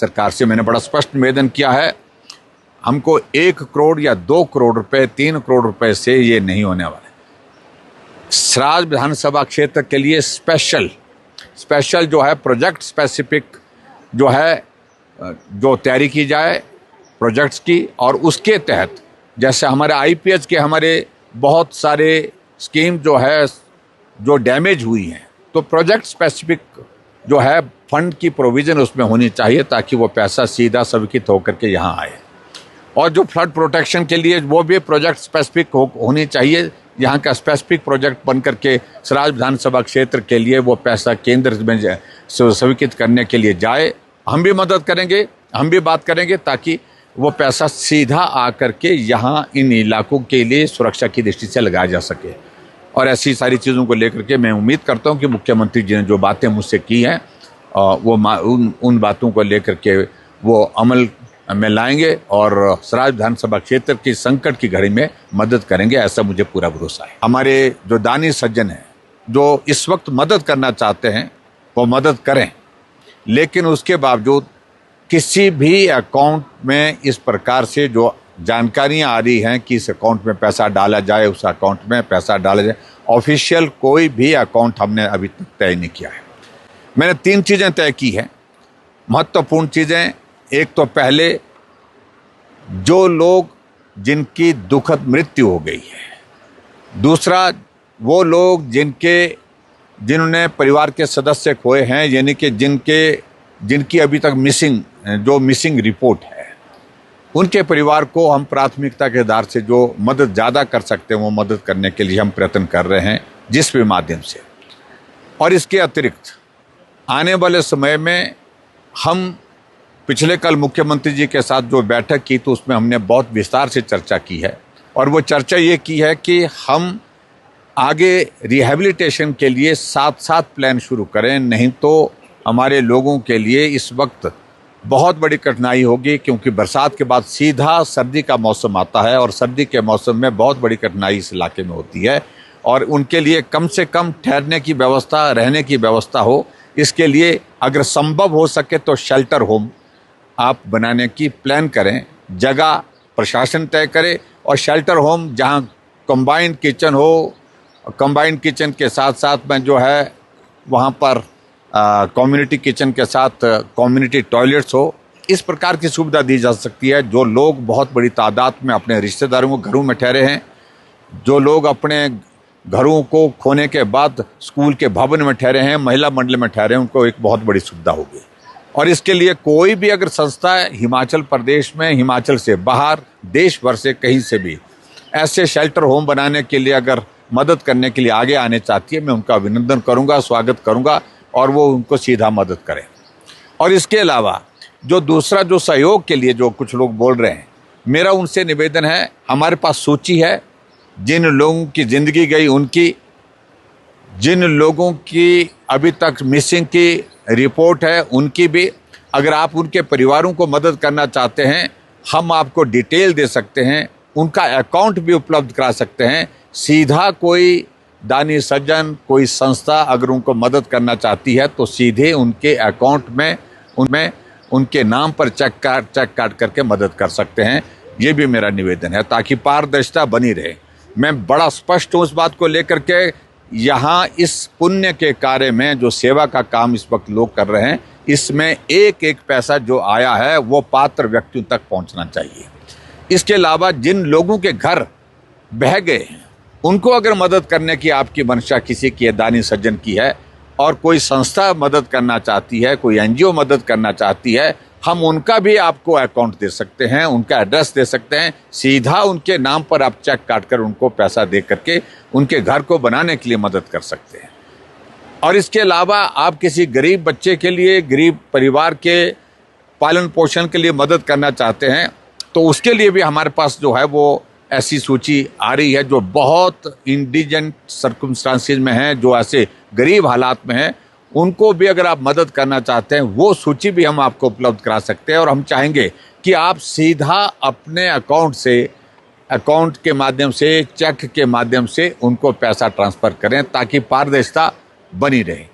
सरकार से मैंने बड़ा स्पष्ट निवेदन किया है, हमको 1 करोड़ या 2 करोड़ रुपए, 3 करोड़ रुपए से ये नहीं होने वाला है। सराज विधानसभा क्षेत्र के लिए स्पेशल जो है प्रोजेक्ट स्पेसिफिक जो है जो तैयारी की जाए प्रोजेक्ट्स की, और उसके तहत जैसे हमारे आईपीएच के हमारे बहुत सारे स्कीम जो है जो डैमेज हुई हैं, तो प्रोजेक्ट स्पेसिफिक जो है फंड की प्रोविज़न उसमें होनी चाहिए ताकि वो पैसा सीधा स्वीकृत होकर के यहाँ आए। और जो फ्लड प्रोटेक्शन के लिए वो भी प्रोजेक्ट स्पेसिफिक होनी चाहिए, यहाँ का स्पेसिफिक प्रोजेक्ट बन करके सराज विधानसभा क्षेत्र के लिए वो पैसा केंद्र में स्वीकृत करने के लिए जाए। हम भी मदद करेंगे, हम भी बात करेंगे ताकि वो पैसा सीधा आकर के यहाँ इन इलाकों के लिए सुरक्षा की दृष्टि से लगाया जा सके। और ऐसी सारी चीज़ों को लेकर के मैं उम्मीद करता हूँ कि मुख्यमंत्री जी ने जो बातें मुझसे की हैं वो उन बातों को लेकर के वो अमल में लाएंगे और सराज विधानसभा क्षेत्र की संकट की घड़ी में मदद करेंगे, ऐसा मुझे पूरा भरोसा है। हमारे जो दानी सज्जन हैं जो इस वक्त मदद करना चाहते हैं वो मदद करें, लेकिन उसके बावजूद किसी भी अकाउंट में इस प्रकार से जो जानकारियां आ रही हैं कि इस अकाउंट में पैसा डाला जाए, उस अकाउंट में पैसा डाला जाए, ऑफिशियल कोई भी अकाउंट हमने अभी तक तय नहीं किया है। मैंने 3 चीज़ें तय की हैं, महत्वपूर्ण चीज़ें। एक तो पहले जो लोग जिनकी दुखद मृत्यु हो गई है, दूसरा वो लोग जिन्होंने परिवार के सदस्य खोए हैं, यानी कि जिनकी अभी तक मिसिंग रिपोर्ट है, उनके परिवार को हम प्राथमिकता के आधार से जो मदद ज़्यादा कर सकते हैं वो मदद करने के लिए हम प्रयत्न कर रहे हैं जिस भी माध्यम से। और इसके अतिरिक्त आने वाले समय में हम पिछले कल मुख्यमंत्री जी के साथ जो बैठक की तो उसमें हमने बहुत विस्तार से चर्चा की है, और वो चर्चा ये की है कि हम आगे रिहैबिलिटेशन के लिए साथ प्लान शुरू करें, नहीं तो हमारे लोगों के लिए इस वक्त बहुत बड़ी कठिनाई होगी, क्योंकि बरसात के बाद सीधा सर्दी का मौसम आता है और सर्दी के मौसम में बहुत बड़ी कठिनाई इस इलाके में होती है। और उनके लिए कम से कम ठहरने की व्यवस्था, रहने की व्यवस्था हो, इसके लिए अगर संभव हो सके तो शेल्टर होम आप बनाने की प्लान करें, जगह प्रशासन तय करे, और शेल्टर होम जहां कंबाइंड किचन हो, कंबाइंड किचन के साथ साथ में जो है वहां पर कम्युनिटी किचन के साथ कम्युनिटी टॉयलेट्स हो, इस प्रकार की सुविधा दी जा सकती है। जो लोग बहुत बड़ी तादाद में अपने रिश्तेदारों के घरों में ठहरे हैं, जो लोग अपने घरों को खोने के बाद स्कूल के भवन में ठहरे हैं, महिला मंडल में ठहरे हैं, उनको एक बहुत बड़ी सुविधा होगी। और इसके लिए कोई भी अगर संस्था हिमाचल प्रदेश में, हिमाचल से बाहर, देश भर से कहीं से भी ऐसे शेल्टर होम बनाने के लिए अगर मदद करने के लिए आगे आने चाहती है, मैं उनका अभिनंदन करूंगा, स्वागत करूंगा, और वो उनको सीधा मदद करें। और इसके अलावा जो दूसरा जो सहयोग के लिए जो कुछ लोग बोल रहे हैं, मेरा उनसे निवेदन है, हमारे पास सूची है जिन लोगों की ज़िंदगी गई, उनकी, जिन लोगों की अभी तक मिसिंग की रिपोर्ट है उनकी भी, अगर आप उनके परिवारों को मदद करना चाहते हैं हम आपको डिटेल दे सकते हैं, उनका अकाउंट भी उपलब्ध करा सकते हैं। सीधा कोई दानी सज्जन, कोई संस्था अगर उनको मदद करना चाहती है तो सीधे उनके अकाउंट में उनके नाम पर चेक काट करके मदद कर सकते हैं। ये भी मेरा निवेदन है ताकि पारदर्शिता बनी रहे। मैं बड़ा स्पष्ट हूँ इस बात को लेकर के, यहाँ इस पुण्य के कार्य में जो सेवा का काम इस वक्त लोग कर रहे हैं, इसमें एक एक पैसा जो आया है वो पात्र व्यक्तियों तक पहुँचना चाहिए। इसके अलावा जिन लोगों के घर बह गए हैं उनको अगर मदद करने की आपकी मंशा किसी की दानी सज्जन की है और कोई संस्था मदद करना चाहती है, कोई एनजीओ मदद करना चाहती है, हम उनका भी आपको अकाउंट दे सकते हैं, उनका एड्रेस दे सकते हैं, सीधा उनके नाम पर आप चेक काट कर उनको पैसा दे करके उनके घर को बनाने के लिए मदद कर सकते हैं। और इसके अलावा आप किसी गरीब बच्चे के लिए, गरीब परिवार के पालन पोषण के लिए मदद करना चाहते हैं तो उसके लिए भी हमारे पास जो है वो ऐसी सूची आ रही है जो बहुत इंडिजेंट सर्कमस्टांसेस में हैं, जो ऐसे गरीब हालात में हैं, उनको भी अगर आप मदद करना चाहते हैं वो सूची भी हम आपको उपलब्ध करा सकते हैं। और हम चाहेंगे कि आप सीधा अपने अकाउंट के माध्यम से, चेक के माध्यम से उनको पैसा ट्रांसफ़र करें ताकि पारदर्शिता बनी रहे।